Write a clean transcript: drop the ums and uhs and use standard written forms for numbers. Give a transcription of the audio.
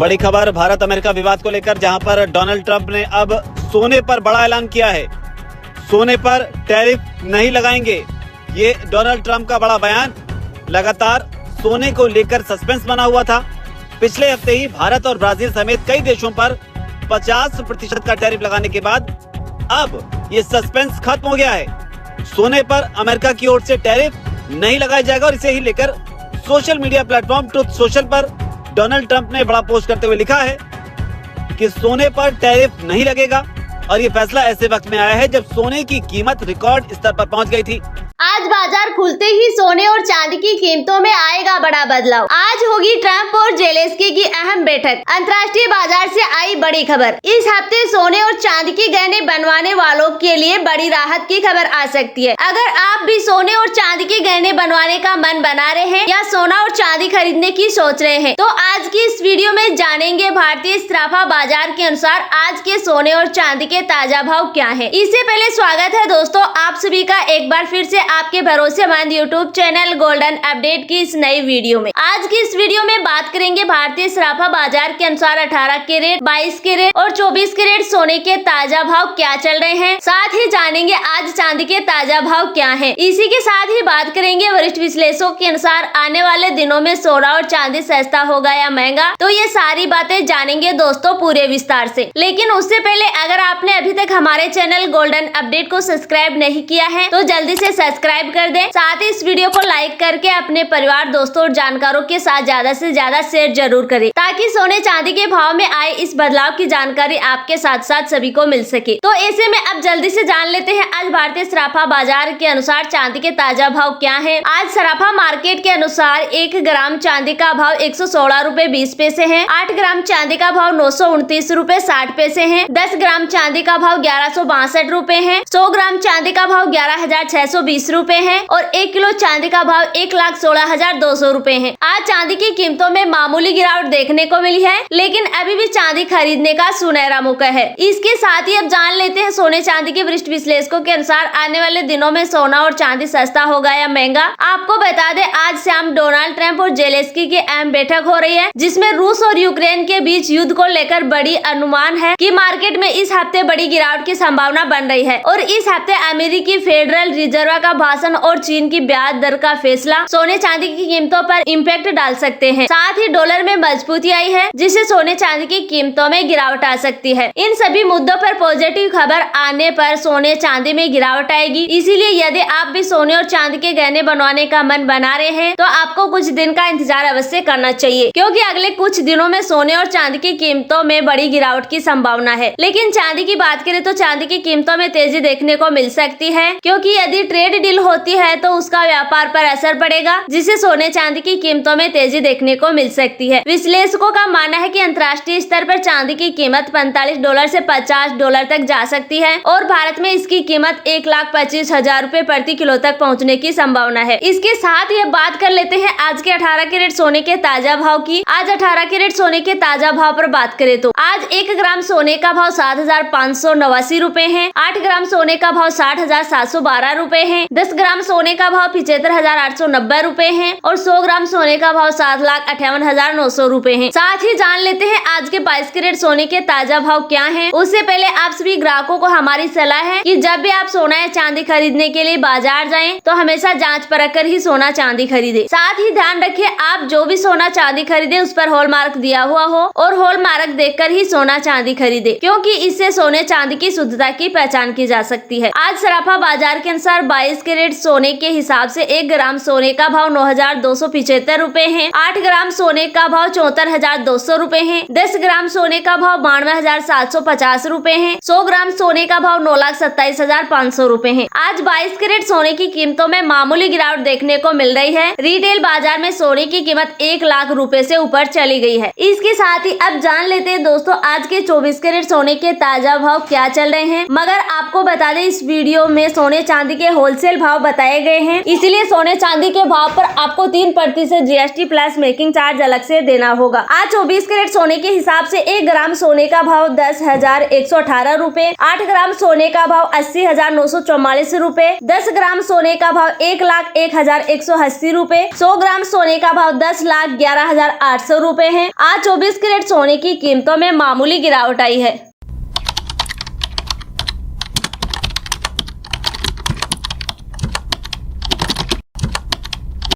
बड़ी खबर भारत अमेरिका विवाद को लेकर, जहां पर डोनाल्ड ट्रंप ने अब सोने पर बड़ा ऐलान किया है। सोने पर टैरिफ नहीं लगाएंगे, ये डोनाल्ड ट्रंप का बड़ा बयान। लगातार सोने को लेकर सस्पेंस बना हुआ था। पिछले हफ्ते ही भारत और ब्राजील समेत कई देशों पर 50% का टैरिफ लगाने के बाद अब ये सस्पेंस खत्म हो गया है। सोने पर अमेरिका की ओर से टैरिफ नहीं लगाया जाएगा और इसे ही लेकर social media platform truth social पर डोनाल्ड ट्रंप ने बड़ा पोस्ट करते हुए लिखा है कि सोने पर टैरिफ नहीं लगेगा। और ये फैसला ऐसे वक्त में आया है जब सोने की कीमत रिकॉर्ड स्तर पर पहुंच गई थी। आज बाजार खुलते ही सोने और चांदी की कीमतों में आएगा बड़ा बदलाव। आज होगी ट्रंप और जेलेंस्की की अहम बैठक। अंतर्राष्ट्रीय बाजार से आई बड़ी खबर। इस हफ्ते सोने और चांदी के गहने बनवाने वालों के लिए बड़ी राहत की खबर आ सकती है। अगर आप भी सोने और चांदी के गहने बनवाने का मन बना रहे हैं या सोना और चांदी खरीदने की सोच रहे हैं, तो आज की इस वीडियो में जानेंगे भारतीय सराफा बाजार के अनुसार आज के सोने और चांदी के ताजा भाव क्या है। इससे पहले स्वागत है दोस्तों आप सभी का एक बार फिर से आपके भरोसेमंद यूट्यूब चैनल गोल्डन अपडेट की इस नई वीडियो में। आज की इस वीडियो में बात करेंगे भारतीय सराफा बाजार के अनुसार 18 कैरेट, 22 कैरेट और 24 कैरेट सोने के ताजा भाव क्या चल रहे हैं। साथ ही जानेंगे आज चांदी के ताजा भाव क्या है। इसी के साथ ही बात करेंगे वरिष्ठ विश्लेषकों के अनुसार आने वाले दिनों में सोना और चांदी सस्ता होगा या महंगा। तो ये सारी बातें जानेंगे दोस्तों पूरे विस्तार से। लेकिन उससे पहले अगर आपने अभी तक हमारे चैनल गोल्डन अपडेट को सब्सक्राइब नहीं किया है तो जल्दी से सब्सक्राइब कर दें। साथ ही इस वीडियो को लाइक करके अपने परिवार, दोस्तों और जानकारों के साथ ज्यादा से ज्यादा शेयर जरूर करें ताकि सोने चांदी के भाव में आए इस बदलाव की जानकारी आपके साथ साथ सभी को मिल सके। तो ऐसे में अब जल्दी से जान लेते हैं आज भारतीय सराफा बाजार के अनुसार चांदी के ताजा भाव क्या है। आज सराफा मार्केट के अनुसार 1 ग्राम चांदी का भाव 116 रुपए 20 पैसे है। 8 ग्राम चांदी का भाव 929 रुपए 60 पैसे है। 10 ग्राम चांदी का भाव 1162 रुपए है। 100 ग्राम चांदी का भाव 11,620 रुपए है और 1 किलो चांदी का भाव 1,16,200 रुपए है। आज चांदी की कीमतों में मामूली गिरावट देखने को मिली है, लेकिन अभी भी चांदी खरीदने का सुनहरा मौका है। इसके साथ ही अब जान लेते हैं सोने चांदी के वरिष्ठ विश्लेषकों के अनुसार आने वाले दिनों में सोना और चांदी सस्ता होगा या महंगा। आपको बता दें आज शाम डोनाल्ड ट्रंप और जेलेंस्की की अहम बैठक हो रही है, जिसमें रूस और यूक्रेन के बीच युद्ध को लेकर बड़ी अनुमान है कि मार्केट में इस हफ्ते बड़ी गिरावट की संभावना बन रही है। और इस हफ्ते अमेरिकी फेडरल रिजर्व का भाषण और चीन की ब्याज दर का फैसला सोने चांदी की कीमतों पर इम्पैक्ट डाल सकते हैं। साथ ही डॉलर में मजबूती आई है, जिससे सोने चांदी की कीमतों में गिरावट आ सकती है। इन सभी मुद्दों पर पॉजिटिव खबर आने पर सोने चांदी में गिरावट आएगी। इसीलिए यदि आप भी सोने और चांदी के गहने बनवाने का मन बना रहे हैं तो आपको कुछ दिन का इंतजार अवश्य करना चाहिए, क्योंकि अगले कुछ दिनों में सोने और चांदी की कीमतों में बड़ी गिरावट की संभावना है। लेकिन चांदी की बात करें तो चांदी की कीमतों में तेजी देखने को मिल सकती है, क्योंकि यदि ट्रेड डील होती है तो उसका व्यापार पर असर पड़ेगा, जिससे सोने चांदी की कीमतों में तेजी देखने को मिल सकती है। विश्लेषकों का मानना है कि अंतर्राष्ट्रीय स्तर पर चांदी की कीमत $45 से $50 तक जा सकती है और भारत में इसकी कीमत 1,25,000 रुपए प्रति किलो तक पहुंचने की संभावना है। इसके साथ ही बात कर लेते हैं आज के 18 कैरेट सोने के ताजा भाव की। आज 18 कैरेट सोने के ताजा भाव पर बात करें तो आज 1 ग्राम सोने का भाव 7,589 रुपए है। 8 ग्राम सोने का भाव 60,712 रुपए है। 10 ग्राम सोने का भाव 75,890 रुपए है और 100 ग्राम सोने का भाव 7,58,900 रुपए है। साथ ही जान लेते हैं आज के 22 कैरेट सोने के ताजा भाव क्या है। उससे पहले आप सभी ग्राहकों को हमारी सलाह है कि जब भी आप सोना या चांदी खरीदने के लिए बाजार जाएं तो हमेशा जांच परख कर ही सोना चांदी खरीदे। साथ ही ध्यान रखें आप जो भी सोना चांदी खरीदे उस पर हॉलमार्क दिया हुआ हो और हॉलमार्क देखकर ही सोना चांदी खरीदे, क्योंकि इससे सोने चांदी की शुद्धता की पहचान की जा सकती है। आज सराफा बाजार के अनुसार 22 कैरेट सोने के हिसाब से 1 ग्राम सोने का भाव 9,275 रुपए है। 8 ग्राम सोने का भाव 74,200 रुपए है। 10 ग्राम सोने का भाव 92,750 रुपए है। 100 ग्राम सोने का भाव 9,27,500 रुपए है। आज 22 कैरेट सोने की कीमतों में मामूली गिरावट देखने को मिल रही है। रिटेल बाजार में सोने की कीमत 1 लाख रुपए से ऊपर चली गई है। इसके साथ ही अब जान लेते हैं दोस्तों आज के 24 कैरेट सोने के ताजा भाव क्या चल रहे हैं। मगर आपको बता दें इस वीडियो में सोने चांदी के होलसेल रिटेल भाव बताए गए हैं, इसलिए सोने चांदी के भाव पर आपको 3% GST प्लस मेकिंग चार्ज अलग से देना होगा। आज 24 कैरेट सोने के हिसाब से 1 ग्राम सोने का भाव 10,118 रूपए, 8 ग्राम सोने का भाव 80,944 रूपए, 10 ग्राम सोने का भाव 1,01,180 रूपए, 100 ग्राम सोने का भाव 10,11,800 रूपए है। आज 24 कैरेट सोने की कीमतों में मामूली गिरावट आई है।